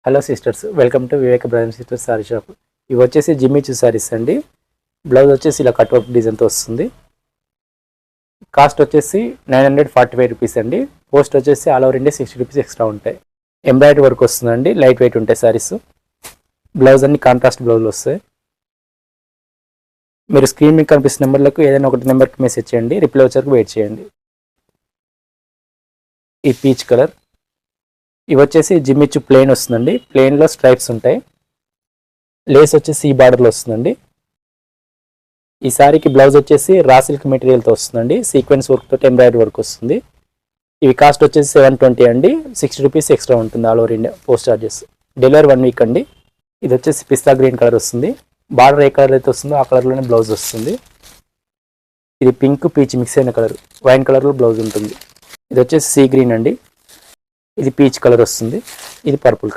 Hello sisters, welcome to Viveka brother sisters saree shop. ఇవి వచ్చేసి Jimmy Choo saris అండి. బ్లౌజ్ వచ్చేసి ఇలా కట్ వర్క్ డిజైన్తో వస్తుంది. కాస్ట్ వచ్చేసి 945 రూపీస్ అండి. పోస్ట్ వచ్చేసి all over India 60 rupees extra ఉంటాయి. ఎంబ్రాయిడరీ వర్క్ వస్తుందండి, లైట్ వెయిట్ ఉంటాయి సారీస్. బ్లౌజ్ అన్ని కాంట్రాస్ట్ బ్లౌజ్లు వస్తాయి. మీరు స్క్రీన్ మీద కనిపిస్తున్న నెంబర్లకు ఏదైనా ఒకటి నెంబర్కి మెసేజ్ చేయండి, రిప్లై వచ్చేందుకు వెయిట్ చేయండి. ఈ పీచ్ కలర్, ఇవి వచ్చేసి జిమ్మిచూ ప్లెయిన్ వస్తుందండి. ప్లెయిన్లో స్ట్రైప్స్ ఉంటాయి. లేస్ వచ్చేసి ఈ బార్డర్లో వస్తుందండి. ఈ సారీకి బ్లౌజ్ వచ్చేసి రా సిల్క్ మెటీరియల్తో వస్తుందండి. సీక్వెన్స్ వర్క్ తోటి ఎంబ్రాయిడరీ వర్క్ వస్తుంది. ఇవి కాస్ట్ వచ్చేసి 720 అండి. 60 రూపీస్ ఎక్స్ట్రా ఉంటుంది all over India post charges. Delivery 1 week అండి. ఇది వచ్చేసి పిస్తా గ్రీన్ కలర్ వస్తుంది. బార్డర్ ఏ కలర్ అయితే వస్తుందో ఆ కలర్లోనే బ్లౌజ్ వస్తుంది. ఇది పింక్ పీచ్ మిక్స్ అయిన కలర్, వైన్ కలర్లో బ్లౌజ్ ఉంటుంది. ఇది వచ్చేసి సీ గ్రీన్ అండి. ఇది పీచ్ కలర్ వస్తుంది. ఇది పర్పుల్ కలర్.